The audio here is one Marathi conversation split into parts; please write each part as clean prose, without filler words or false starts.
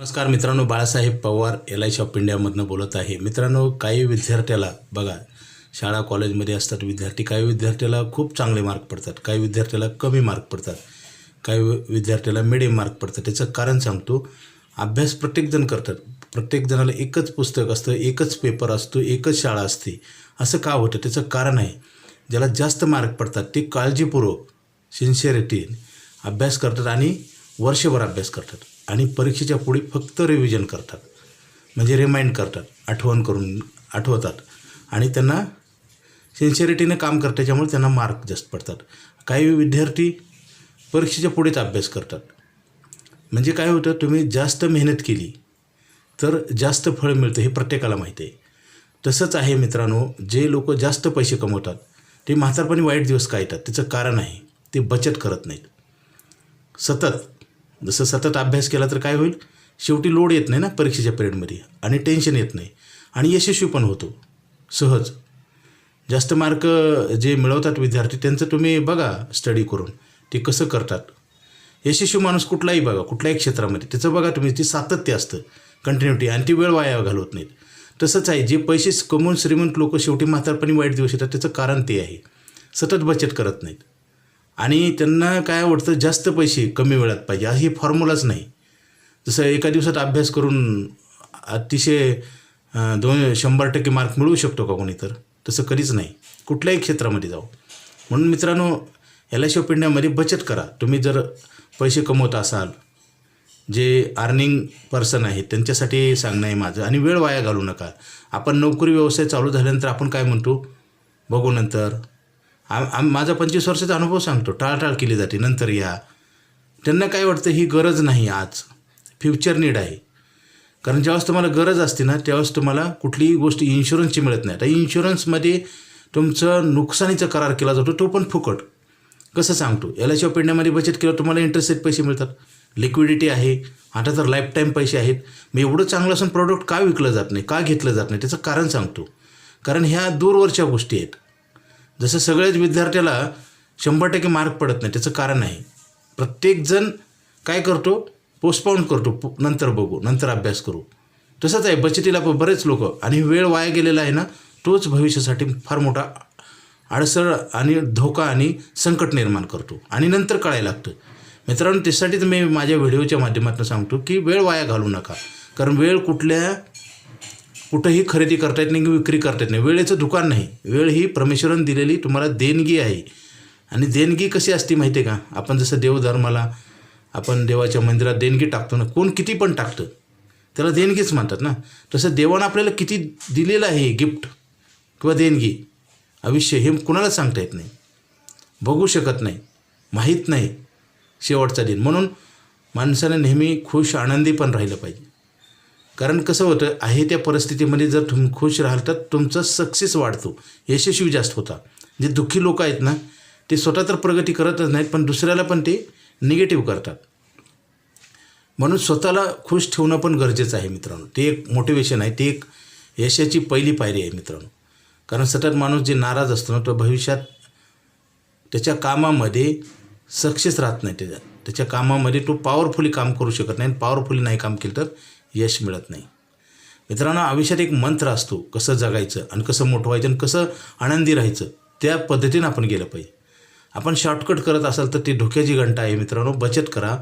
नमस्कार मित्रांनो, बाळासाहेब पवार LIC ऑफ इंडियामधून बोलत आहे. मित्रांनो, काही विद्यार्थ्याला बघा, शाळा कॉलेजमध्ये असतात विद्यार्थी. काही विद्यार्थ्याला खूप चांगले मार्क पडतात, काही विद्यार्थ्याला कमी मार्क पडतात, काही विद्यार्थ्याला मिडियम मार्क पडतात. त्याचं कारण सांगतो. अभ्यास प्रत्येकजण करतात, प्रत्येक जणाला एकच पुस्तक असतं, एकच पेपर असतो, एकच शाळा असते. असं का होतं? त्याचं कारण आहे, ज्याला जास्त मार्क पडतात ते काळजीपूर्वक सिन्सिअरिटी अभ्यास करतात आणि वर्षभर अभ्यास करतात आणि परीक्षेच्या पुढे फक्त रिव्हिजन करतात, म्हणजे रिमाइंड करतात, आठवतात आणि त्यांना सिन्सिअरिटीने काम करतात, त्याच्यामुळे त्यांना मार्क जास्त पडतात. काही विद्यार्थी परीक्षेच्या पुढेच अभ्यास करतात. म्हणजे काय होतं, तुम्ही जास्त मेहनत केली तर जास्त फळ मिळतं, हे प्रत्येकाला माहिती आहे. तसंच आहे मित्रांनो, जे लोक जास्त पैसे कमवतात ते म्हातारपणी वाईट दिवस का येतात? त्याचं कारण आहे, ते बचत करत नाहीत. सतत अभ्यास केला तर काय होईल, शेवटी लोड येत नाही ना परीक्षेच्या पिरियडमध्ये आणि टेन्शन येत नाही आणि यशस्वी पण होतो सहज. जास्त मार्क जे मिळवतात विद्यार्थी, त्यांचं तुम्ही बघा स्टडी करून ते कसं करतात. यशस्वी माणूस कुठलाही बघा, कुठल्याही क्षेत्रामध्ये त्याचं बघा तुम्ही, ती सातत्य असतं, कंटिन्युटी, आणि ती वेळ वाया घालवत नाहीत. तसंच आहे, जे पैसे कमवून श्रीमंत लोक शेवटी म्हातारपणी वाईट दिवस येतात, त्याचं कारण ते आहे, सतत बचत करत नाहीत आणि त्यांना काय आवडतं, जास्त पैसे कमी वेळात पाहिजे. ही फॉर्म्युलाच नाही. जसं एका दिवसात अभ्यास करून अतिशय 100% मार्क मिळवू शकतो का कोणी? तर तसं कधीच नाही, कुठल्याही क्षेत्रामध्ये जाऊ. म्हणून मित्रांनो, LIC ऑफ इंडियामध्ये बचत करा. तुम्ही जर पैसे कमवत असाल, जे अर्निंग पर्सन आहेत त्यांच्यासाठी सांगणं आहे माझं. आणि वेळ वाया घालू नका. आपण नोकरी व्यवसाय चालू झाल्यानंतर आपण काय म्हणतो, बघू नंतर. माझा 25 वर्षाचा अनुभव सांगतो, टाळाटाळ केली जाते, नंतर या. त्यांना काय वाटतं, ही गरज नाही, आज फ्युचर नीड आहे. कारण ज्यावेळेस तुम्हाला गरज असते ना, त्यावेळेस तुम्हाला कुठलीही गोष्ट इन्शुरन्सची मिळत नाही. आता इन्शुरन्समध्ये तुमचं नुकसानीचा करार केला जातो, तो पण फुकट. कसं सांगतो, LIC ऑफ इंडियामध्ये बचत केलं तुम्हाला इंटरेस्ट रेट पैसे मिळतात, लिक्विडिटी आहे, आता तर लाईफ टाईम पैसे आहेत. मग एवढं चांगलं असून प्रोडक्ट का विकलं जात नाही, का घेतलं जात नाही? त्याचं कारण सांगतो. कारण ह्या दूरवरच्या गोष्टी आहेत. जसं सगळ्याच विद्यार्थ्याला 100% मार्क पडत नाही, त्याचं कारण आहे, प्रत्येकजण काय करतो, पोस्टपोन करतो, नंतर बघू, नंतर अभ्यास करू. तसंच आहे बचतीला बरेच लोक. आणि वेळ वाया गेलेला आहे ना, तोच भविष्यासाठी फार मोठा अडसर आणि धोका आणि संकट निर्माण करतो आणि नंतर कळायला लागतं. मित्रांनो, त्यासाठीच मी माझ्या व्हिडिओच्या माध्यमातून सांगतो की वेळ वाया घालू नका. कारण वेळ कुठंही खरेदी करता येत नाही की विक्री करता येत नाही. वेळेचं दुकान नाही. वेळ ही परमेश्वराने दिलेली तुम्हाला देणगी आहे. आणि देणगी कशी असते माहिती आहे का? आपण जसं देवधर्माला आपण देवाच्या मंदिरात देणगी टाकतो ना, कोण किती पण टाकतं, त्याला देणगीच म्हणतात ना. तसं देवानं आपल्याला किती दिलेलं आहे गिफ्ट किंवा देणगी, आयुष्य, हे कुणाला सांगता येत नाही, बघू शकत नाही, माहीत नाही शेवटचा दिन. म्हणून माणसाने नेहमी खुश आनंदी पण राहिलं पाहिजे. कारण कसं होतं, आहे त्या परिस्थितीमध्ये जर तुम्ही खुश राहाल तर तुमचा सक्सेस वाढतो, यशस्वी जास्त होता. जे दुःखी लोक आहेत ना, ते स्वतः तर प्रगती करतच नाहीत, पण दुसऱ्याला पण ते निगेटिव्ह करतात. म्हणून स्वतःला खुश ठेवणं पण गरजेचं आहे मित्रांनो. ते एक मोटिवेशन आहे, ते एक यशाची पहिली पायरी आहे मित्रांनो. कारण सतत माणूस जे नाराज असतो ना, तो भविष्यात त्याच्या कामामध्ये सक्सेस राहत नाही. त्याच्या कामामध्ये तो पॉवरफुली काम करू शकत नाही. पॉवरफुली नाही काम केलं तर यश मिळत नाही. मित्रांनो, आयुष्यात एक मंत्र असतो, कसं जगायचं आणि कसं मोठं व्हायचं आणि कसं आनंदी राहायचं, त्या पद्धतीनं आपण गेलं पाहिजे. आपण शॉर्टकट करत असाल तर ती धोक्याची घंटा आहे मित्रांनो. बचत करा,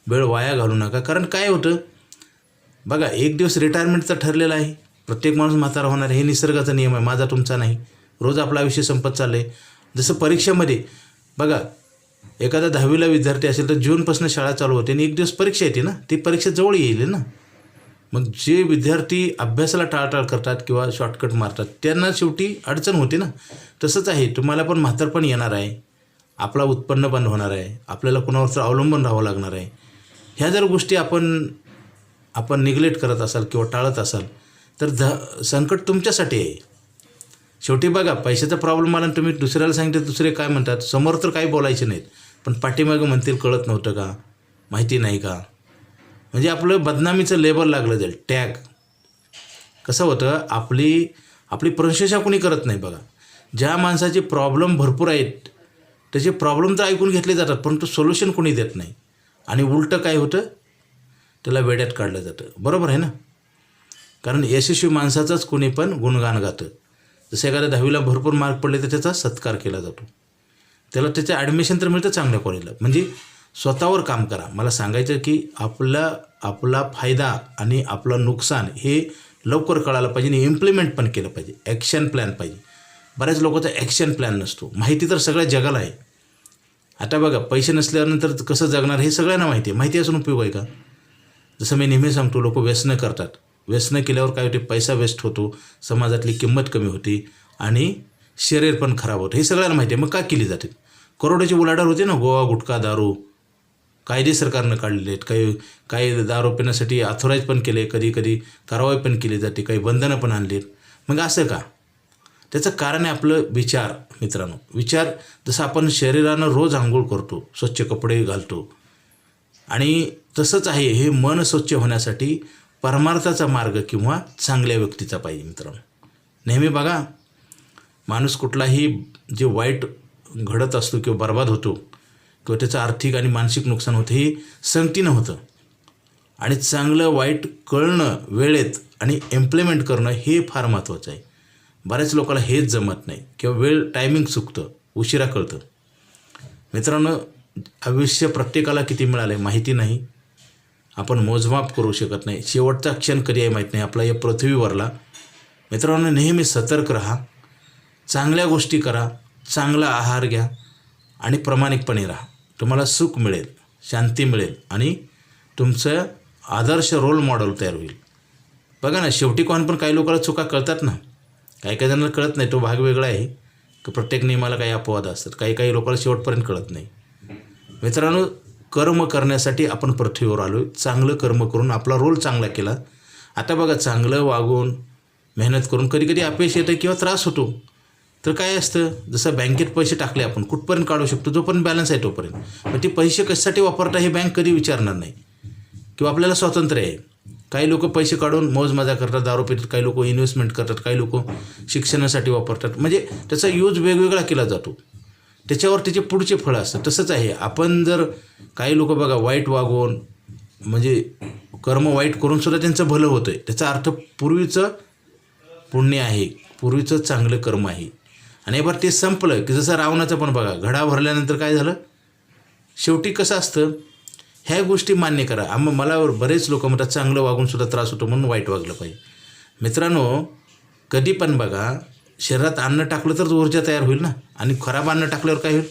वेळ वाया घालू नका. कारण काय होतं बघा, एक दिवस रिटायरमेंटचं ठरलेलं आहे. प्रत्येक माणूस म्हातारा होणार आहे, हे निसर्गाचा नियम आहे, माझा तुमचा नाही. रोज आपलं आयुष्य संपत चाललं आहे. जसं परीक्षेमध्ये बघा, एखादा 10वीला विद्यार्थी असेल तर जूनपासून शाळा चालू होते आणि एक दिवस परीक्षा येते ना, ती परीक्षा जवळ येईल ना. मग जे विद्यार्थी अभ्यासाला टाळाटाळ करतात किंवा शॉर्टकट मारतात, त्यांना शेवटी अडचण होते ना. तसंच आहे, तुम्हाला पण म्हातारपण येणार आहे, आपला उत्पन्न बंद होणार आहे, आपल्याला कोणावरचं अवलंबून राहावं लागणार आहे. ह्या जर गोष्टी आपण निग्लेक्ट करत असाल किंवा टाळत असाल तर संकट तुमच्यासाठी आहे. शेवटी बघा, पैशाचा प्रॉब्लेम आला आणि तुम्ही दुसऱ्याला सांगितलं, दुसरे काय म्हणतात, समोर तर काही बोलायचे नाहीत, पण पाठीमागं म्हणतील कळत नव्हतं का, माहिती नाही का. म्हणजे आपलं बदनामीचं लेबल लागलं जाईल, टॅग. कसं होतं, आपली प्रशंसा कोणी करत नाही बघा. ज्या माणसाचे प्रॉब्लेम भरपूर आहेत त्याचे प्रॉब्लेम तर ऐकून घेतले जातात, परंतु सोल्युशन कोणी देत नाही. आणि उलटं काय होतं, त्याला वेड्यात काढलं जातं. बरोबर आहे ना? कारण यशस्वी माणसाचाच कोणी पण गुणगान गातं. जसं एखाद्या 10वीला भरपूर मार्क पडले तर त्याचा सत्कार केला जातो, त्याला त्याचं ॲडमिशन तर मिळतं चांगल्या कॉलेजला. म्हणजे स्वतःवर काम करा. मला सांगायचं की आपला फायदा आणि आपलं नुकसान हे लवकर कळायला पाहिजे आणि इम्प्लिमेंट पण केलं पाहिजे. ॲक्शन प्लॅन पाहिजे. बऱ्याच लोकांचा ॲक्शन प्लॅन नसतो. माहिती तर सगळ्या जगाला आहे. आता बघा, पैसे नसल्यानंतर कसं जगणार हे सगळ्यांना माहिती आहे. माहिती असून उपयोग आहे का? जसं मी नेहमी सांगतो, लोक व्यसनं करतात. व्यसनं केल्यावर काय होते? पैसा वेस्ट होतो, समाजातली किंमत कमी होती आणि शरीर पण खराब होतं. हे सगळ्यांना माहिती आहे. मग का केली जाते? करोडोची उलाढाल होते ना. गोवा, गुटखा, दारू कायदे सरकारनं काढलेले आहेत. काही दारू पिण्यासाठी ऑथोराईज पण केले, कधी कारवाई पण केली जाते, काही बंधनं पण आणली. मग असं का? त्याचं कारण आहे आपलं विचार. मित्रांनो, विचार. जसं आपण शरीरानं रोज आंघोळ करतो, स्वच्छ कपडे घालतो, आणि तसंच आहे हे मन स्वच्छ होण्यासाठी परमार्थाचा मार्ग किंवा चांगल्या व्यक्तीचा पाहिजे. मित्रांनो, नेहमी बघा, माणूस कुठलाही जे वाईट घडत असतो किंवा बर्बाद होतो किंवा त्याचं आर्थिक आणि मानसिक नुकसान होतं हे संगतीनं होतं. आणि चांगलं वाईट कळणं वेळेत आणि इम्प्लिमेंट करणं हे फार महत्त्वाचं आहे. बऱ्याच लोकांना हेच जमत नाही किंवा टायमिंग चुकतं, उशिरा कळतं. मित्रांनो, आयुष्य प्रत्येकाला किती मिळालं आहे माहिती नाही. आपण मोजमाप करू शकत नाही. शेवटचा क्षण कधी आहे माहीत नाही आपला या पृथ्वीवरला. मित्रांनो, नेहमी सतर्क राहा, चांगल्या गोष्टी करा, चांगला आहार घ्या आणि प्रामाणिकपणे राहा. तुम्हाला सुख मिळेल, शांती मिळेल आणि तुमचं आदर्श रोल मॉडेल तयार होईल. बघा ना, शेवटी पण काही लोकांना चुका कळतात ना. काही जणांना कळत नाही, तो भाग वेगळा आहे की प्रत्येक नियमाला काही अपवाद असतात. काही लोकांना शेवटपर्यंत कळत नाही. मित्रांनो, कर्म करण्यासाठी आपण पृथ्वीवर आलो आहे. चांगलं कर्म करून आपला रोल चांगला केला. आता बघा, चांगलं वागून मेहनत करून कधी अपयश येतं किंवा त्रास होतो. तर काय असतं, जसं बँकेत पैसे टाकले आपण कुठपर्यंत काढू शकतो, जोपर्यंत बॅलन्स आहे तोपर्यंत. मग ते पैसे कशासाठी वापरता हे बँक कधी विचारणार नाही किंवा आपल्याला स्वातंत्र्य आहे. काही लोक पैसे काढून मौज मजा करतात, दारू पितात, काही लोक इन्व्हेस्टमेंट करतात, काही लोक शिक्षणासाठी वापरतात. म्हणजे त्याचा यूज वेगवेगळा केला जातो, त्याच्यावर त्याचे पुढचे फळं असतात. तसंच आहे आपण जर काही लोक बघा वाईट वागून म्हणजे कर्म वाईट करून सुद्धा त्यांचं भलं होतं आहे. त्याचा अर्थ पूर्वीचं पुण्य आहे, पूर्वीचं चांगलं कर्म आहे. आणि बरं ते संपलं की जसं रावणाचं पण बघा, घडा भरल्यानंतर काय झालं? शेवटी कसं असतं, ह्या गोष्टी मान्य करा. मला बरेच लोक म्हणतात चांगलं वागून सुद्धा त्रास होतो म्हणून वाईट वागलं पाहिजे. मित्रांनो, कधी पण बघा, शरीरात अन्न टाकलं तर ऊर्जा तयार होईल ना, आणि खराब अन्न टाकल्यावर काय होईल?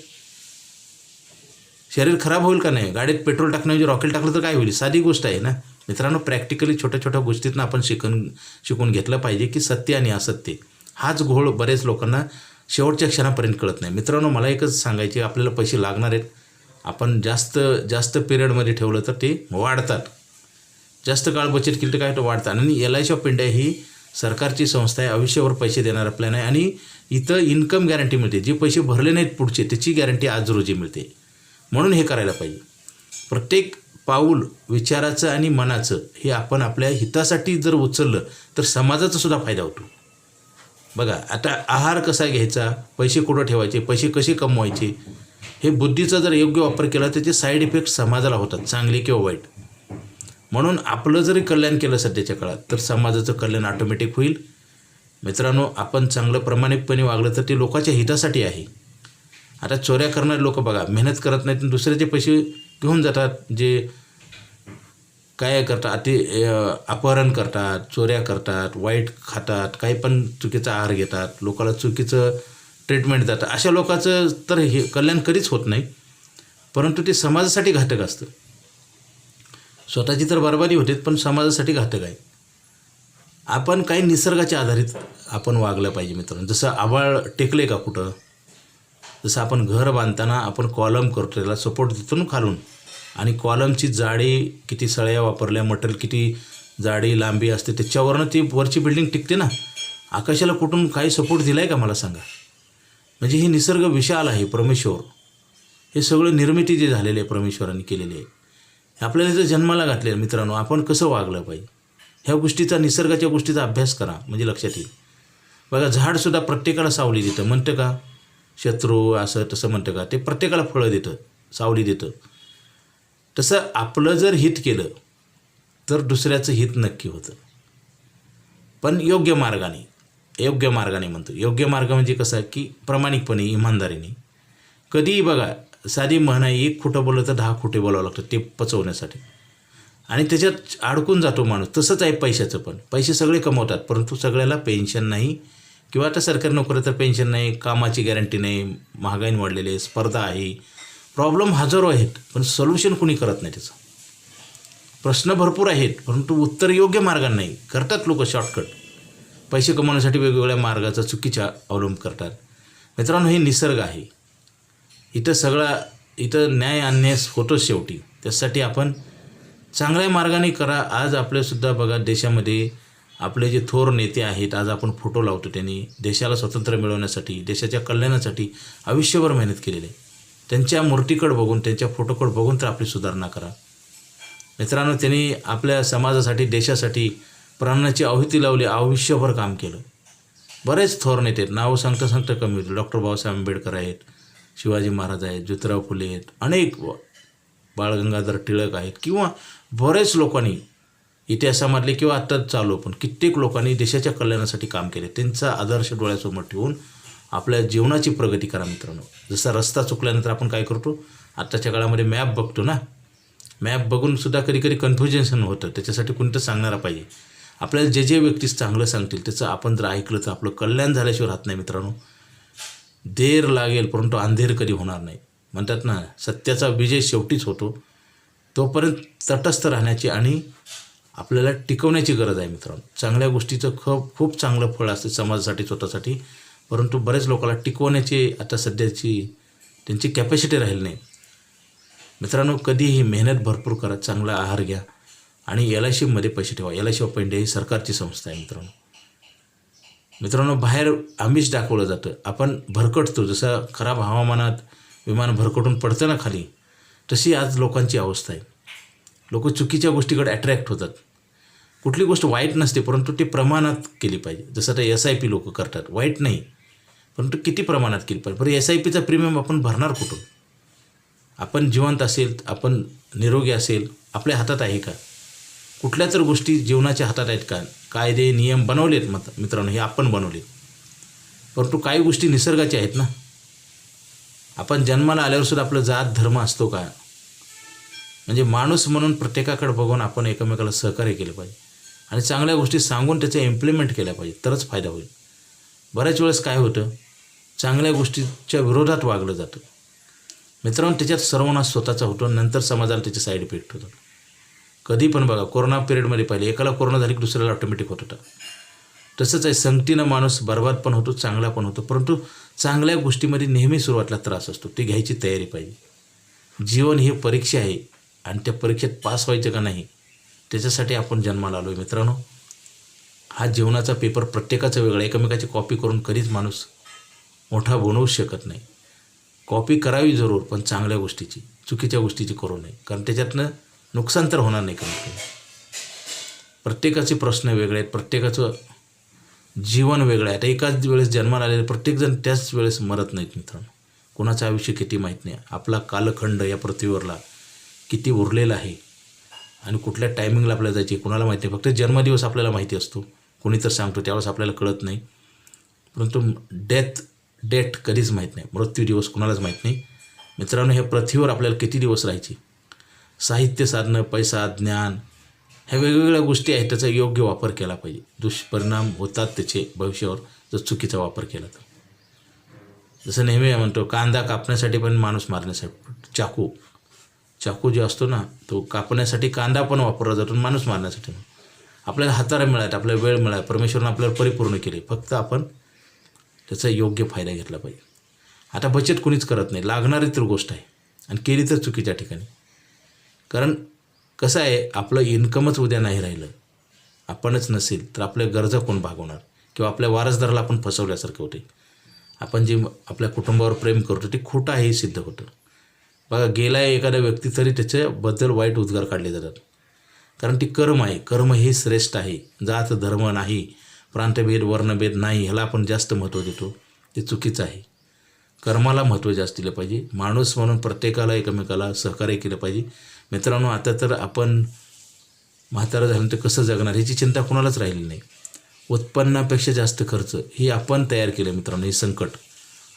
शरीर खराब होईल का नाही? गाडीत पेट्रोल टाकण्याऐवजी रॉकेल टाकलं तर काय होईल? साधी गोष्ट आहे ना. मित्रांनो, प्रॅक्टिकली छोट्या गोष्टीतनं आपण शिकून घेतलं पाहिजे की सत्य आणि असत्य हाच घोळ बरेच लोकांना शेवटच्या क्षणापर्यंत कळत नाही. मित्रांनो, मला एकच सांगायचे, आपल्याला पैसे लागणार आहेत. आपण जास्त पिरियडमध्ये ठेवलं तर ते वाढतात. जास्त काळ बचत केली तर काय, तो वाढतात. आणि LIC ऑफ इंडिया ही सरकारची संस्था आहे, आयुष्यावर पैसे देणारा प्लॅन आहे. आणि इथं इन्कम गॅरंटी मिळते. जे पैसे भरले नाहीत पुढचे त्याची गॅरंटी आज रोजी मिळते. म्हणून हे करायला पाहिजे. प्रत्येक पाऊल विचाराचं आणि मनाचं हे आपण आपल्या हितासाठी जर उचललं तर समाजाचा सुद्धा फायदा होतो. बघा, आता आहार कसा घ्यायचा, पैसे कुठं ठेवायचे, पैसे कसे कमवायचे, हे बुद्धीचा जर योग्य वापर केला त्याचे साईड इफेक्ट समाजाला होतात, चांगले किंवा वाईट. म्हणून आपलं जरी कल्याण केलं सध्याच्या काळात तर समाजाचं कल्याण ऑटोमॅटिक होईल. मित्रांनो, आपण चांगलं प्रामाणिकपणे वागलं तर ते लोकांच्या हितासाठी आहे. आता चोऱ्या करणारे लोक बघा, मेहनत करत नाहीत, दुसऱ्याचे पैसे घेऊन जातात. जे काय करतात, अपहरण करतात, चोऱ्या करतात, वाईट खातात, काही पण चुकीचा आहार घेतात, लोकांना चुकीचं ट्रीटमेंट देतात. अशा लोकांचं तर हे कल्याण कधीच होत नाही, परंतु ते समाजासाठी घातक असतं. स्वतःची तर बरबादी होते, पण समाजासाठी घातक आहे. आपण काही निसर्गाच्या आधारित आपण वागलं पाहिजे. मित्रांनो, जसं आभाळ टेकले का कुठं, जसं आपण घर बांधताना आपण कॉलम करतो, त्याला सपोर्ट देतो ना खालून, आणि कॉलमची जाडी किती, सळ्या वापरल्या, मटेरियल किती जाडी लांबी असते, त्याच्यावरनं ती वरची बिल्डिंग टिकते ना. आकाशाला कुठून काही सपोर्ट दिला आहे का मला सांगा? म्हणजे ही निसर्ग विशाल आहे, परमेश्वर. हे सगळं निर्मिती जे झालेले आहे परमेश्वरांनी केलेली आहे, आपल्याला जर जन्माला घातले. मित्रांनो, आपण कसं वागलं पाहिजे ह्या गोष्टीचा, निसर्गाच्या गोष्टीचा अभ्यास करा, म्हणजे लक्षात येईल. बघा, झाडसुद्धा प्रत्येकाला सावली देतं, म्हणतं का? शत्रू असं तसं म्हणतं का? ते प्रत्येकाला फळं देतं, सावली देतं. तसं आपलं जर हित केलं तर दुसऱ्याचं हित नक्की होतं. पण योग्य मार्गाने म्हणतो. योग्य मार्ग म्हणजे कसं की प्रामाणिकपणे, इमानदारीने. कधीही बघा, साधी म्हण आहे, 1 खोटं बोललं तर 10 खोटे बोलावं लागतं ते पचवण्यासाठी, आणि त्याच्यात अडकून जातो माणूस. तसंच आहे पैशाचं पण. पैसे सगळे कमवतात, परंतु सगळ्याला पेन्शन नाही, किंवा आता सरकारी नोकरी तर पेन्शन नाही, कामाची गॅरंटी नाही, महागाई वाढलेली आहे, स्पर्धा आहे, प्रॉब्लेम हजारो आहेत, पण सोल्युशन कुणी करत नाही त्याचं. प्रश्न भरपूर आहेत, परंतु उत्तर योग्य मार्गाने नाही करतात लोक. शॉर्टकट पैसे कमवण्यासाठी वेगवेगळ्या मार्गाचा चुकीचा अवलंब करतात. मित्रांनो, हे निसर्ग आहे. इथं न्याय अन्याय होतोच शेवटी. त्यासाठी आपण चांगल्या मार्गाने करा. आज आपल्यासुद्धा बघा, देशामध्ये आपले जे थोर नेते आहेत, आज आपण फोटो लावतो, त्यांनी देशाला स्वातंत्र्य मिळवण्यासाठी, देशाच्या कल्याणासाठी आयुष्यभर मेहनत केलेली आहे. त्यांच्या मूर्तीकडे बघून, त्यांच्या फोटोकडे बघून तर आपली सुधारणा करा. मित्रांनो, त्यांनी आपल्या समाजासाठी, देशासाठी प्राणाची आहुती लावली, आयुष्यभर काम केलं. बरेच थोर नेते आहेत, नावं सांगता कमी होतील. डॉक्टर बाबासाहेब आंबेडकर आहेत, शिवाजी महाराज आहेत, ज्योतिराव फुले आहेत, अनेक, बाळ गंगाधर टिळक आहेत, किंवा बरेच लोकांनी इतिहासामधले किंवा आत्ताच चालू पण कित्येक लोकांनी देशाच्या कल्याणासाठी काम केले. त्यांचा आदर्श डोळ्यासमोर ठेवून आपल्या जीवनाची प्रगती करा. मित्रांनो, जसा रस्ता चुकल्यानंतर आपण काय करतो, आत्ताच्या काळामध्ये मॅप बघतो ना, मॅप बघूनसुद्धा कधी कन्फ्युजन होतं. त्याच्यासाठी कोणतं सांगणारा पाहिजे. आपल्याला जे व्यक्ती चांगलं सांगतील त्याचं आपण जर ऐकलं तर आपलं कल्याण झाल्याशिवाय राहत नाही. मित्रांनो, देर लागेल परंतु अंधेर कधी होणार नाही. म्हणतात ना, सत्याचा विजय शेवटीच होतो. तोपर्यंत तटस्थ राहण्याची आणि आपल्याला टिकवण्याची गरज आहे. मित्रांनो, चांगल्या गोष्टीचं खूप चांगलं फळ असते समाजासाठी, स्वतःसाठी, परंतु बरेच लोकांना टिकवण्याची आता सध्याची त्यांची कॅपॅसिटी राहील नाही. मित्रांनो, कधीही मेहनत भरपूर करा, चांगला आहार घ्या, आणि LICमध्ये पैसे ठेवा. LIC ऑफ इंडिया ही सरकारची संस्था आहे. मित्रांनो, बाहेर आमिष दाखवलं जातं, आपण भरकटतो. जसं खराब हवामानात विमान भरकटून पडतं ना खाली, तशी आज लोकांची अवस्था आहे. लोक चुकीच्या गोष्टीकडे अट्रॅक्ट होतात. कुठली गोष्ट वाईट नसते, परंतु ती प्रमाणात केली पाहिजे. जसं आता SIP लोक करतात, वाईट नाही, परंतु किती प्रमाणात केली पाहिजे. बरं, SIPचा प्रीमियम आपण भरणार कुठून? आपण जिवंत असेल, आपण निरोगी असेल, आपल्या हातात आहे का? कुठल्या तर गोष्टी जीवनाच्या हातात आहेत का? कायदे नियम बनवलेत मित्रांनो, हे आपण बनवलेत, परंतु काही गोष्टी निसर्गाच्या आहेत ना. आपण जन्माला आल्यावरसुद्धा आपलं जात धर्म असतो का? म्हणजे माणूस म्हणून प्रत्येकाकडे बघून आपण एकमेकाला सहकार्य केलं पाहिजे, आणि चांगल्या गोष्टी सांगून त्याच्या इम्प्लिमेंट केल्या पाहिजे, तरच फायदा होईल. बऱ्याच वेळेस काय होतं, चांगल्या गोष्टीच्या विरोधात वागलं जातं. मित्रांनो, त्याच्यात सर्वनाश स्वतःचा होतो, नंतर समाजाला त्याचे साईड इफेक्ट होतात. कधी पण बघा, कोरोना पिरियडमध्ये पाहिले, एकाला कोरोना झाली की दुसऱ्याला ऑटोमॅटिक होत होता. तसंच आहे, संगतीनं माणूस बरबाद पण होतो, चांगला पण होतो, परंतु चांगल्या गोष्टीमध्ये नेहमी सुरुवातीला त्रास असतो, ती घ्यायची तयारी पाहिजे. जीवन ही परीक्षा आहे, आणि त्या परीक्षेत पास व्हायचं का नाही त्याच्यासाठी आपण जन्माला आलो आहे. मित्रांनो, हा जीवनाचा पेपर प्रत्येकाचा वेगळा. एकमेकाची कॉपी करून कधीच माणूस मोठा बनवूच शकत नाही. कॉपी करावी जरूर, पण चांगल्या गोष्टीची, चुकीच्या गोष्टीची करू नये, कारण त्याच्यातनं नुकसान तर होणार नाही. कमी प्रत्येकाचे प्रश्न वेगळे आहेत, प्रत्येकाचं जीवन वेगळं आहे. आता एकाच वेळेस जन्माला आलेले प्रत्येकजण त्याच वेळेस मरत नाहीत. मित्रांनो, कोणाचं आयुष्य किती माहीत नाही. आपला कालखंड या पृथ्वीवरला किती उरलेला आहे, आणि कुठल्या टायमिंगला आपल्याला जायचे कुणाला माहिती नाही. फक्त जन्मदिवस आपल्याला माहिती असतो, कोणी तर सांगतो, त्यावेळेस आपल्याला कळत नाही. परंतु डेट कधीच माहीत नाही, मृत्यू दिवस कुणालाच माहीत नाही. मित्रांनो, ह्या पृथ्वीवर आपल्याला किती दिवस राहायचे. साहित्य साधनं, पैसा, ज्ञान, ह्या वेगवेगळ्या गोष्टी आहेत, त्याचा योग्य वापर केला पाहिजे. दुष्परिणाम होतात त्याचे भविष्यावर जर चुकीचा वापर केला तर. जसं नेहमी म्हणतो, कांदा कापण्यासाठी पण माणूस मारण्यासाठी चाकू जो असतो ना, तो कापण्यासाठी कांदा पण वापरला जातो, माणूस मारण्यासाठी. आपल्याला हाताला मिळाला, आपल्याला वेळ मिळाला, परमेश्वरानं आपल्याला परिपूर्ण केले, फक्त आपण त्याचा योग्य फायदा घेतला पाहिजे. आता बचत कोणीच करत नाही, लागणारी तर गोष्ट आहे, आणि केली तर चुकीच्या ठिकाणी. कारण कसं आहे, आपलं इन्कमच उद्या नाही राहिलं, आपणच नसेल तर आपल्या गरजा कोण भागवणार, किंवा आपल्या वारसदाराला आपण फसवल्यासारखं होते. आपण जे आपल्या कुटुंबावर प्रेम करतो ते खोटं आहे हे सिद्ध होतं. बघा, गेला आहे एखादा व्यक्ती तरी त्याच्याबद्दल वाईट उद्गार काढले जातात, कारण ती कर्म आहे. कर्म हे श्रेष्ठ आहे. जात धर्म नाही, प्रांतभेद वर्णभेद नाही, ह्याला आपण जास्त महत्त्व देतो, ते चुकीचं आहे. कर्माला महत्त्व जास्त दिलं पाहिजे. माणूस म्हणून प्रत्येकाला एकमेकाला सहकार्य केलं पाहिजे. मित्रांनो, आता तर आपण म्हातारं झाल्यानंतर कसं जगणार ह्याची चिंता कोणालाच राहिली नाही. उत्पन्नापेक्षा जास्त खर्च हे आपण तयार केलं मित्रांनो, हे संकट.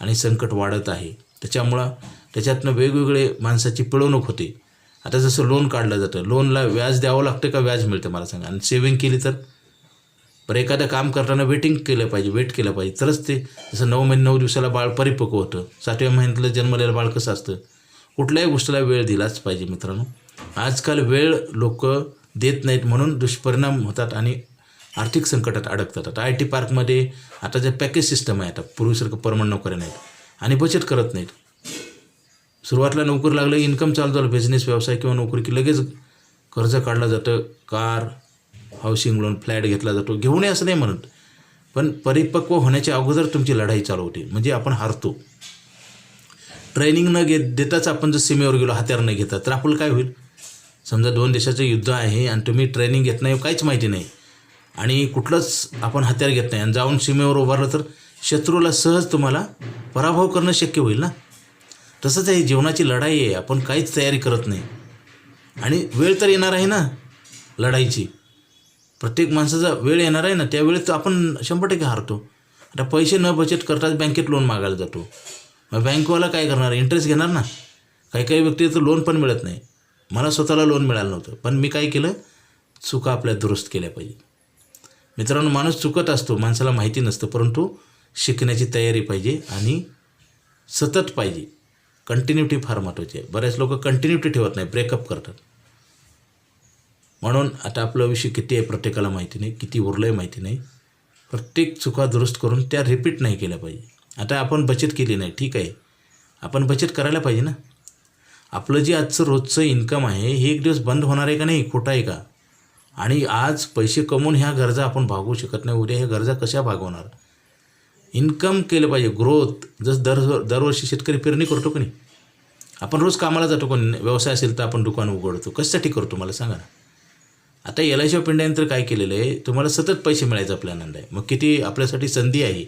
आणि संकट वाढत आहे. त्याच्यातनं वेगवेगळे माणसाची पिळवणूक होते. आता जसं लोन काढलं जातं, लोनला व्याज द्यावं लागतं का व्याज मिळतं मला सांगा. आणि सेविंग केली तर बरं, एखादं काम करताना वेट केलं पाहिजे तरच ते. जसं 9 महिने 9 दिवसाला बाळ परिपक्व होतं. 7व्या महिन्यातलं जन्मलेलं बाळ कसं असतं. कुठल्याही गोष्टीला वेळ दिलाच पाहिजे मित्रांनो. आजकाल वेळ लोक देत नाहीत म्हणून दुष्परिणाम होतात आणि आर्थिक संकटात अडकतात. आता IT पार्कमध्ये आता जे पॅकेज सिस्टम आहे, आता पूर्वीसारखं परमनंट नोकऱ्या नाहीत आणि बचत करत नाहीत. सुरुवातीला नोकरी लागलं, इन्कम चालू झालं, बिझनेस व्यवसाय किंवा नोकरी की लगेच कर्ज काढलं जातं. कार, हाऊसिंग लोन, फ्लॅट घेतला जातो. घेऊ नये असं नाही म्हणत, पण परिपक्व होण्याच्या अगोदर तुमची लढाई चालू होती, म्हणजे आपण हारतो. ट्रेनिंग न देताच आपण जर सीमेवर गेलो हत्यार न घेता तर आपलं काय होईल. समजा 2 देशाचं युद्ध आहे आणि तुम्ही ट्रेनिंग घेत नाही, काहीच माहिती नाही आणि कुठलंच आपण हत्यार घेत नाही आणि जाऊन सीमेवर उभारलं तर शत्रूला सहज तुम्हाला पराभव करणं शक्य होईल ना. तसंच आहे, जीवनाची लढाई आहे, आपण काहीच तयारी करत नाही आणि वेळ तर येणार आहे ना लढाईची. प्रत्येक माणसाचा वेळ येणार आहे ना, त्यावेळेस आपण 100% हारतो. आता पैसे न बचत करताच बँकेत लोन मागायला जातो. मग बँकवाला काय करणार, इंटरेस्ट घेणार ना. काही व्यक्ती तर लोन पण मिळत नाही. मला स्वतःला लोन मिळालं नव्हतं, पण मी काय केलं, चुका आपल्या दुरुस्त केल्या पाहिजे. मित्रांनो, माणूस चुकत असतो, माणसाला माहिती नसतं, परंतु शिकण्याची तयारी पाहिजे आणि सतत पाहिजे. कंटिन्युटी फार महत्त्वाची आहे. बऱ्याच लोक कंटिन्युटी ठेवत नाही, ब्रेकअप करतात. म्हणून आता आपला विषय किती आहे प्रत्येकाला माहिती नाही, किती उरलं आहे माहिती नाही. प्रत्येक चुका दुरुस्त करून त्या रिपीट नाही केल्या पाहिजे. आता आपण बचत केली नाही, ठीक आहे, आपण बचत करायला पाहिजे ना. आपलं जे आजचं रोजचं इन्कम आहे हे एक दिवस बंद होणार आहे का नाही, खोटं आहे का. आणि आज पैसे कमवून ह्या गरजा आपण भागवू शकत नाही, उद्या ह्या गरजा कशा भागवणार. इन्कम केलं पाहिजे, ग्रोथ. जसं दरवर्षी शेतकरी पेरणी करतो का नाही, आपण रोज कामाला जातो, कोणी व्यवसाय असेल तर आपण दुकान उघडतो, कशासाठी करतो मला सांगा ना. आता LIC ऑफ इंडियाने तर काय केलेलं आहे, तुम्हाला सतत पैसे मिळायचा आपला आनंद आहे. मग किती आपल्यासाठी संधी आहे,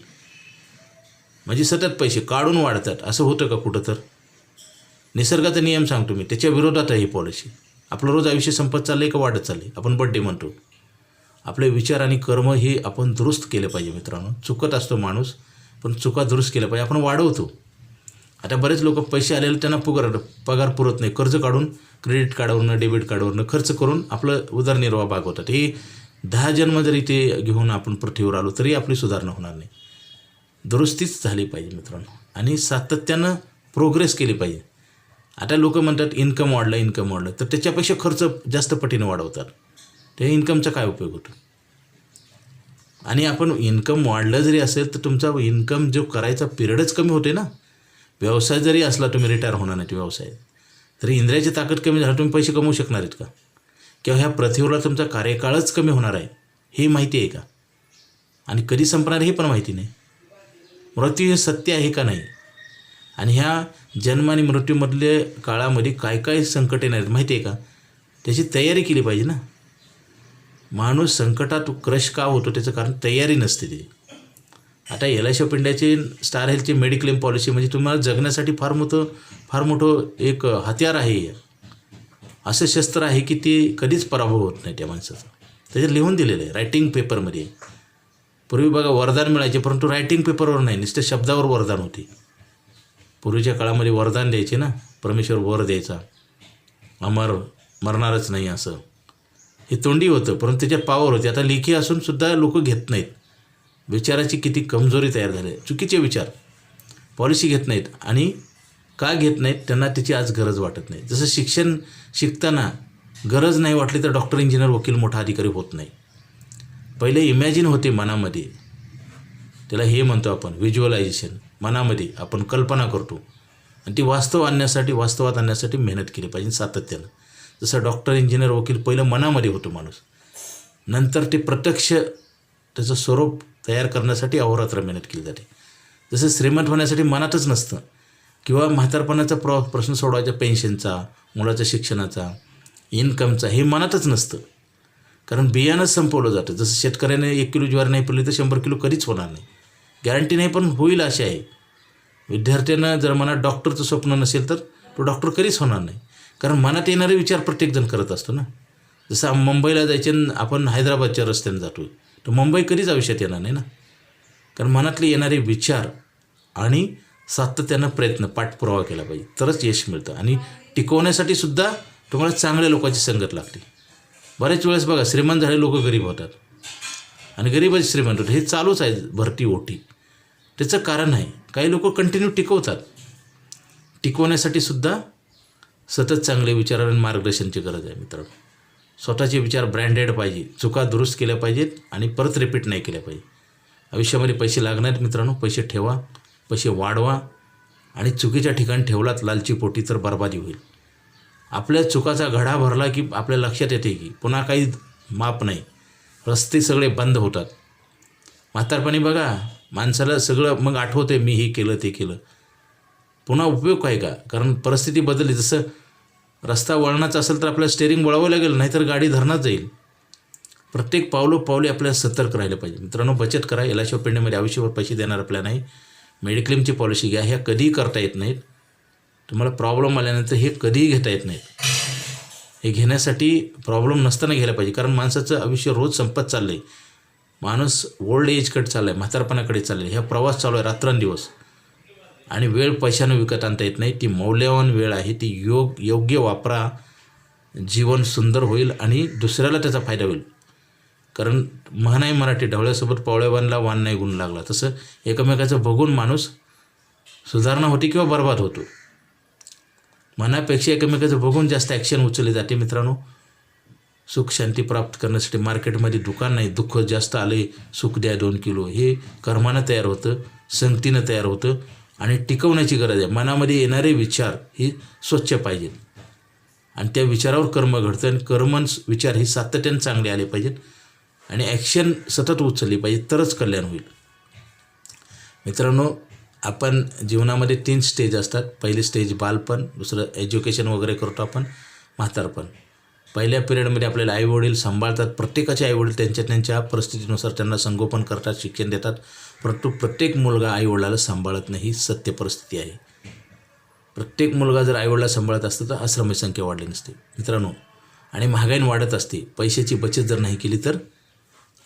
म्हणजे सतत पैसे काढून वाढतात. असं होतं का कुठं. तर निसर्गाचा नियम सांगतो मी, त्याच्या विरोधात आहे ही पॉलिसी. आपलं रोज आयुष्य संपत चाललं आहे का वाढत चाललं आहे. आपण बड्डे म्हणतो. आपले विचार आणि कर्म हे आपण दुरुस्त केले पाहिजे मित्रांनो. चुकत असतो माणूस, पण चुका दुरुस्त केल्या पाहिजे, आपण वाढवतो. आता बरेच लोक पैसे आलेले त्यांना पगार पुरत नाही, कर्ज काढून क्रेडिट कार्डवरनं डेबिट कार्डवरनं खर्च करून आपलं उदरनिर्वाह भागवतात. हे 10 जन्म जरी ते घेऊन आपण पृथ्वीवर आलो तरी आपली सुधारणा होणार नाही. दुरुस्तीच झाली पाहिजे मित्रांनो आणि सातत्यानं प्रोग्रेस केली पाहिजे. आता लोक म्हणतात इन्कम वाढलं, तर त्याच्यापेक्षा खर्च जास्त पटीनं वाढवतात. त्या इन्कमचा काय उपयोग होतो. आणि आपण इन्कम वाढलं जरी असेल तर तुमचा इन्कम जो करायचा पिरियडच कमी होते ना. व्यवसाय जरी असला, तुम्ही रिटायर होणार नाही व्यवसाय, तरी इंद्रियाची ताकद कमी झाली, तुम्ही पैसे कमवू शकणार आहेत का. किंवा ह्या पृथ्वीवरला तुमचा कार्यकाळच कमी होणार आहे हे माहिती आहे का. आणि कधी संपणार हे पण माहिती नाही. मृत्यू हे सत्य आहे का नाही. आणि ह्या जन्म आणि मृत्यूमधल्या काळामध्ये काय काय संकट येणार आहेत माहिती आहे का. त्याची तयारी केली पाहिजे ना. माणूस संकटात क्रश का होतो त्याचं कारण तयारी नसते ती. आता LIC ऑफ इंडियाची स्टार हेल्थची मेडिक्लेम पॉलिसी म्हणजे तुम्हाला जगण्यासाठी फार मोठं एक हत्यार आहे. असं शस्त्र आहे की ते कधीच पराभव होत नाही त्या माणसाचा. त्याच्यात लिहून दिलेलं आहे रायटिंग पेपरमध्ये. पूर्वी बघा वरदान मिळायचे, परंतु रायटिंग पेपरवर नाही, नुसतं शब्दावर वरदान होती. पूर्वीच्या काळामध्ये वरदान द्यायचे ना, परमेश्वर वर द्यायचा, मरणारच नाही असं. हे तोंडी होतं, परंतु त्याच्यात पावर होती. आता लेखी असूनसुद्धा लोक घेत नाहीत. विचाराची किती कमजोरी तयार झाली. चुकीचे विचार, पॉलिसी घेत नाहीत. आणि का घेत नाहीत, त्यांना त्याची आज गरज वाटत नाही. जसं शिक्षण शिकताना गरज नाही वाटली तर डॉक्टर, इंजिनियर, वकील, मोठा अधिकारी होत नाही. पहिले इमॅजिन होते मनामध्ये, त्याला हे म्हणतो आपण व्हिज्युअलायझेशन. मनामध्ये आपण कल्पना करतो आणि ती वास्तवात आणण्यासाठी मेहनत केली पाहिजे सातत्यानं. जसं डॉक्टर, इंजिनियर, वकील पहिलं मनामध्ये होतो माणूस, नंतर ते प्रत्यक्ष त्याचं स्वरूप तयार करण्यासाठी अहोरात्र मेहनत केली जाते. जसं श्रीमंत होण्यासाठी मनातच नसतं, किंवा म्हातारपणाचा प्रश्न सोडवायचा, पेन्शनचा, मुलाच्या शिक्षणाचा, इन्कमचा, हे मनातच नसतं. कारण बियाणंच संपवलं जातं. जसं शेतकऱ्याने 1 किलो ज्वारी नाही पेरली तर 100 किलो कधीच होणार नाही, गॅरंटी नाही, पण होईल अशी आहे. विद्यार्थ्यांना जर मनात डॉक्टरचं स्वप्न नसेल तर तो डॉक्टर कधीच होणार नाही. कारण मनात येणारे विचार प्रत्येकजण करत असतो ना. जसं मुंबईला जायचे आणि आपण हैदराबादच्या रस्त्याने जातो आहे, तर मुंबई कधीच आयुष्यात येणार नाही ना. कारण मनातले येणारे विचार आणि सातत्यानं प्रयत्न पाठपुरावा केला पाहिजे, तरच यश मिळतं. आणि टिकवण्यासाठी सुद्धा तुम्हाला चांगल्या लोकांची संगत लागते. बऱ्याच वेळेस बघा, श्रीमंत झाले लोक गरीब होतात आणि गरीबाचे श्रीमंत होतात. हे चालूच आहे भरती ओटी. त्याचं कारण आहे, काही लोक कंटिन्यू टिकवतात. टिकवण्यासाठी सुद्धा सतत चांगले विचार आणि मार्गदर्शनाची गरज आहे मित्रांनो. स्वतःचे विचार ब्रँडेड पाहिजे, चुका दुरुस्त केल्या पाहिजेत आणि परत रिपीट नाही केल्या पाहिजे. आयुष्यामध्ये पैसे लागणार आहेत मित्रांनो. पैसे ठेवा, पैसे वाढवा आणि चुकीच्या ठिकाणी ठेवलात लालची पोटी तर बर्बादी होईल. आपल्या चुकाचा घडा भरला की आपल्या लक्षात येते की पुन्हा काही माप नाही. रस्ते सगळे बंद होतात. म्हातारपणी बघा, माणसाला सगळं मग आठवते, मी हे केलं ते केलं. पुन्हा उपयोग आहे का? कारण परिस्थिती बदलली. जसं रस्ता वळणाचा असेल तर आपल्याला स्टेअरिंग वळावं लागेल, नाहीतर गाडी धरणात जाईल. प्रत्येक पावले आपल्याला सतर्क राहिलं पाहिजे मित्रांनो. बचत करा. LIC ऑफ इंडियामध्ये आयुष्यभर पैसे देणार आपल्याला नाही. मेडिक्लेमची पॉलिसी घ्या. ह्या कधीही करता येत नाहीत. तुम्हाला प्रॉब्लेम आल्यानंतर हे कधीही घेता येत नाहीत. हे घेण्यासाठी प्रॉब्लेम नसताना घ्यायला पाहिजे. कारण माणसाचं आयुष्य रोज संपत चाललं आहे. माणूस ओल्ड एजकडे चाललं आहे, म्हातारपणाकडे चाललं आहे. ह्या प्रवास चालू आहे रात्रंदिवस. आणि वेळ पैशानं विकत आणता येत नाही. ती मौल्यवान वेळ आहे. ती योग्य वापरा. जीवन सुंदर होईल आणि दुसऱ्याला त्याचा फायदा होईल. कारण म्हण आहे मराठी, ढवळ्यासोबत पवळ्यावानला वान नाही गुण लागला. तसं एकमेकाचं बघून माणूस सुधारणा होते किंवा बर्बाद होतो. मनापेक्षा एकमेकाचं बघून जास्त ॲक्शन उचलली जाते मित्रांनो. सुख शांती प्राप्त करण्यासाठी मार्केटमध्ये दुकान नाही. दुःख जास्त आले, सुख द्या 2 किलो, हे कर्मानं तयार होतं, संगतीनं तयार होतं. आणि टिकवण्याची गरज आहे. मनामध्ये येणारे विचार हे स्वच्छ पाहिजेत आणि त्या विचारावर कर्म घडतं. आणि विचार हे सातत्याने चांगले आले पाहिजेत आणि ॲक्शन सतत उचलली पाहिजे, तरच कल्याण होईल मित्रांनो. आपण जीवनामध्ये 3 स्टेज असतात. पहिली स्टेज बालपण, दुसरं एज्युकेशन वगैरे करतो आपण, म्हातारपण. पहिल्या पिरियडमध्ये आपल्याला आईवडील सांभाळतात. प्रत्येकाचे आईवडील त्यांच्या परिस्थितीनुसार त्यांना संगोपन करतात, शिक्षण देतात. परंतु प्रत्येक मुलगा आईवडिलाला सांभाळत नाही, ही सत्य परिस्थिती आहे. प्रत्येक मुलगा जर आईवडिला सांभाळत असतं तर आश्रमाची संख्या वाढली नसते मित्रांनो. आणि महागाईन वाढत असते. पैशाची बचत जर नाही केली तर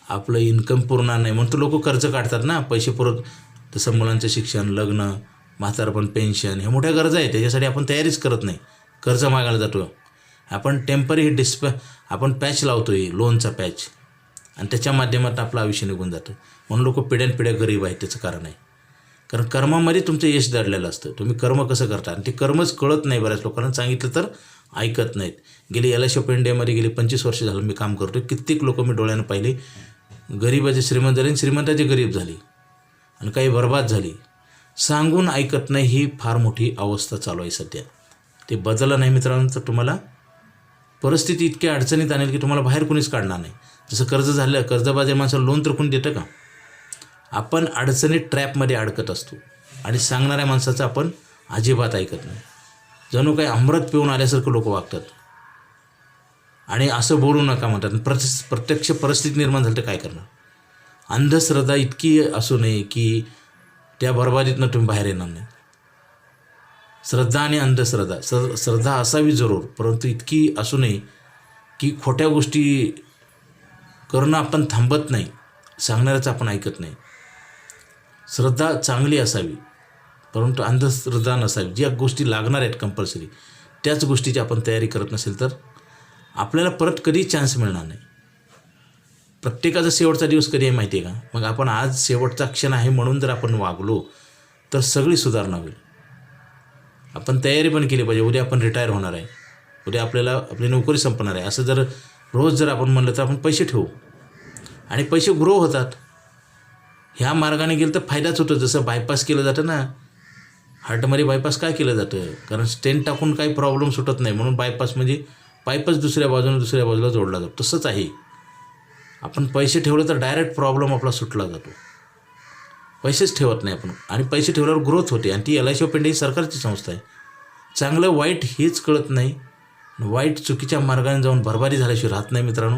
आपलं इन्कम पुरणार नाही. म्हणून तर लोक कर्ज काढतात ना, पैसे पुरत. तसं मुलांचं शिक्षण, लग्न, म्हातारपण, पेन्शन, ह्या मोठ्या गरजा आहेत. त्याच्यासाठी आपण तयारीच करत नाही, कर्ज मागायला जातो. आपण टेम्पररी आपण पॅच लावतो आहे, लोनचा पॅच, आणि त्याच्या माध्यमातून आपलं आयुष्य निघून जातं. म्हणून लोक पिढ्यानपिढ्या गरीब आहेत. त्याचं कारण आहे, कारण कर्मामध्ये तुमचं यश दडलेलं असतं. तुम्ही कर्म कसं करता आणि ते कर्मच कळत नाही. बऱ्याच लोकांना सांगितलं तर ऐकत नाहीत. गेली LIC ऑफ इंडियामध्ये गेली 25 वर्ष झालं मी काम करतो. कित्येक लोक मी डोळ्यानं पाहिले, गरीबाचे श्रीमंत झाले आणि श्रीमंताचे गरीब झाले आणि काही बरबाद झाली. सांगून ऐकत नाही, ही फार मोठी अवस्था चालू आहे सध्या. ते बदललं नाही मित्रांनो तर तुम्हाला परिस्थिती इतक्या अडचणीत आणेल की तुम्हाला बाहेर कोणीच काढणार नाही. जसं कर्ज झालं, कर्जबाजारी माणसाला लोन तर कोणी देतं का? आपण अडचणीत ट्रॅपमध्ये अडकत असतो आणि सांगणाऱ्या माणसाचं आपण अजिबात ऐकत नाही. जणू काही अमृत पिऊन आल्यासारखं लोक वागतात आणि असं बोलू नका म्हणतात. प्रत्यक्ष परिस्थिती निर्माण झाली तर काय करणार? अंधश्रद्धा इतकी असू नये की त्या बरबादीतनं तुम्ही बाहेर येणार नाही. श्रद्धा आणि अंधश्रद्धा, श्रद्धा असावी जरूर, परंतु इतकी असू नये की खोट्या गोष्टी करणं आपण थांबत नाही, सांगणाऱ्याचं आपण ऐकत नाही. श्रद्धा चांगली असावी परंतु अंधश्रद्धा नसावी. ज्या गोष्टी लागणार आहेत कंपल्सरी त्याच गोष्टीची आपण तयारी करत नसेल तर आपल्याला परत कधी चान्स मिळणार नाही. प्रत्येकाचा शेवटचा दिवस कधी आहे माहिती आहे का? मग आपण आज शेवटचा क्षण आहे म्हणून जर आपण वागलो तर सगळी सुधारणा होईल. आपण तयारी पण केली पाहिजे. उद्या आपण रिटायर होणार आहे, उद्या आपल्याला आपली नोकरी संपणार आहे. असं जर रोज जर आपण म्हणलं तर आपण पैसे ठेवू आणि पैसे ग्रो होतात. ह्या मार्गाने गेलं तर फायदाच होतो. जसं बायपास केलं जातं ना, हार्टमध्ये बायपास काय केलं जातं? कारण स्टेंट टाकून काही प्रॉब्लेम सुटत नाही म्हणून बायपास म्हणजे पाईपच दुसऱ्या बाजूला जोडला जातो. तसंच आहे. आपण पैसे ठेवले तर डायरेक्ट प्रॉब्लेम आपला सुटला जातो. पैसेच ठेवत नाही आपण आणि पैसे ठेवल्यावर ग्रोथ होते. आणि ती LIC ऑफ इंडिया ही सरकारची संस्था आहे. चांगलं वाईट हेच कळत नाही. वाईट चुकीच्या मार्गाने जाऊन बरबादी झाल्याशिवाय राहत नाही मित्रांनो.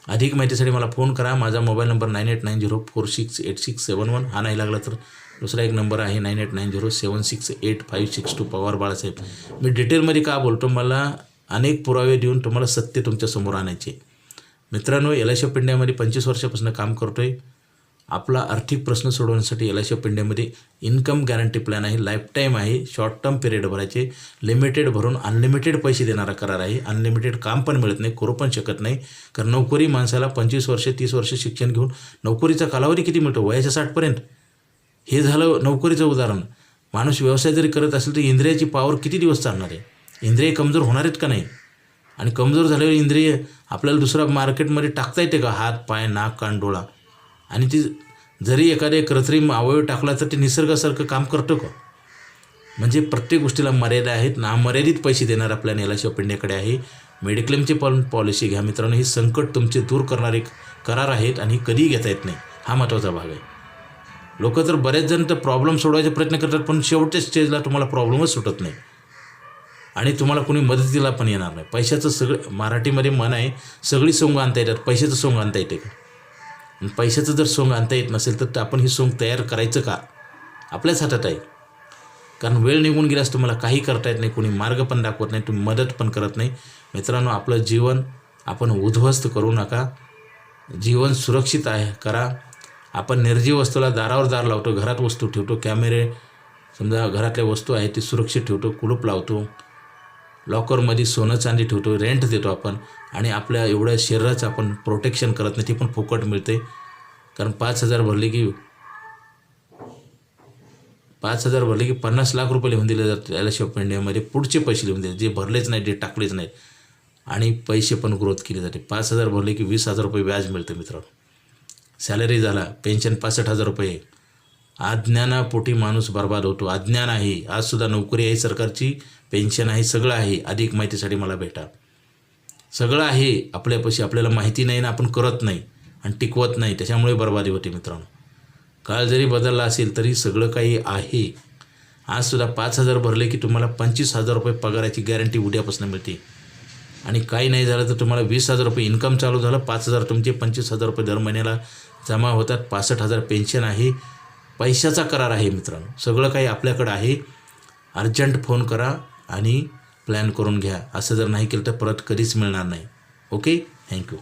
अधिक माहितीसाठी मला फोन करा. माझा मोबाईल नंबर 9890468671. हा नाही लागला तर दुसरा एक नंबर आहे 9890768562. पवार बाळासाहेब. मी डिटेलमध्ये का बोलतो, मला अनेक पुरावे देऊन तुम्हाला सत्य तुमच्यासमोर आणायचे. मित्रांनो, LIC ऑफ इंडियामध्ये 25 वर्षापासून काम करतो आहे. आपला आर्थिक प्रश्न सोडवण्यासाठी LIC ऑफ इंडियामध्ये इन्कम गॅरंटी प्लॅन आहे, लाईफ टाईम आहे, शॉर्ट टर्म पिरियड भरायचे, लिमिटेड भरून अनलिमिटेड पैसे देणारा करार आहे. अनलिमिटेड काम पण मिळत नाही, करू पण शकत नाही. कारण नोकरी माणसाला 25 वर्ष 30 वर्ष शिक्षण घेऊन नोकरीचा कालावधी किती मिळतो? वयाच्या 60पर्यंत. हे झालं नोकरीचं उदाहरण. माणूस व्यवसाय जरी करत असेल तर इंद्रियाची पावर किती दिवस चालणार आहे? इंद्रिय कमजोर होणार आहेत का नाही? आणि कमजोर झाल्यावर इंद्रिय आपल्याला दुसरा मार्केटमध्ये टाकता येते का? हात, पाय, नाक, कान, डोळा. आणि ती जरी एखादे कृत्रिम अवयव टाकला तर ते निसर्गासारखं काम करतो का? म्हणजे प्रत्येक गोष्टीला मर्यादा आहेत. नामर्यादित पैसे देणारा प्लॅन LIC ऑफ इंडियाकडे आहे. मेडिक्लेमची पण पॉलिसी घ्या मित्रांनो. ही संकट तुमचे दूर करणारे करार आहेत आणि कधीही घेता येत नाही. हा महत्त्वाचा भाग आहे. लोक तर बरेच जण तर प्रॉब्लेम सोडवायचे प्रयत्न करतात, पण शेवटच्या स्टेजला तुम्हाला प्रॉब्लेमच सुटत नाही आणि तुम्हाला कोणी मदतीला पण येणार नाही. पैशाचं सगळं, मराठीमध्ये म्हण आहे, सगळी सोंग आणता येतात, पैशाचं सोंग आणता येते का? पैशाचं जर सोंग आणता येत नसेल तर आपण ही सोंग तयार करायचं का? आपल्याच हातात आहे. कारण वेळ निघून गेल्यास तुम्हाला काही करता येत नाही, कोणी मार्ग पण दाखवत नाही, तुम्ही मदत पण करत नाही. मित्रांनो, आपलं जीवन आपण उद्ध्वस्त करू नका. जीवन सुरक्षित आहे करा. आपण निर्जीव वस्तूला दारावर दार लावतो, घरात वस्तू ठेवतो, कॅमेरे समजा घरातल्या वस्तू आहेत ती सुरक्षित ठेवतो, कुलूप लावतो, लॉकरमध्ये सोनं चांदी ठेवतो, रेंट देतो आपण आणि आपल्या एवढ्या शरीराचं आपण प्रोटेक्शन करत नाही, ती पण फुकट मिळते. कारण 5,000 भरले की 50 लाख रुपये लिहून दिले जातात LIC ऑफ इंडियामध्ये. पुढचे पैसे लिहून दिले, जे भरलेच नाही, जे टाकलेच नाहीत, आणि पैसे पण ग्रोथ केले जाते. 5,000 भरले की 20,000 रुपये व्याज मिळतं मित्रांनो. सॅलरी झाला, पेन्शन 65,000 रुपये. अज्ञानापोटी माणूस बर्बाद होतो. अज्ञान आहे. आजसुद्धा नोकरी आहे, सरकारची पेन्शन आहे, सगळं आहे. अधिक माहितीसाठी मला भेटा. सगळं आहे आपल्यापाशी, आपल्याला माहिती नाही ना, आपण करत नाही आणि टिकवत नाही, त्याच्यामुळे बर्बादी होते मित्रांनो. काळ जरी बदलला असेल तरी सगळं काही आहे. आजसुद्धा 5,000 भरले की तुम्हाला 25,000 रुपये पगाराची गॅरंटी उद्यापासून मिळते. आणि काही नाही झालं तर तुम्हाला 20,000 रुपये इन्कम चालू झालं, 5,000 तुमचे 25,000 रुपये दर महिन्याला जमा होतात. 65,000 पेन्शन आहे. पैशाचा करार आहे मित्रांनो. सगळं काही आपल्याकडं आहे. अर्जंट फोन करा आणि प्लॅन करून घ्या. असं जर नाही केलं तर परत कधीच मिळणार नाही. Okay, thank you.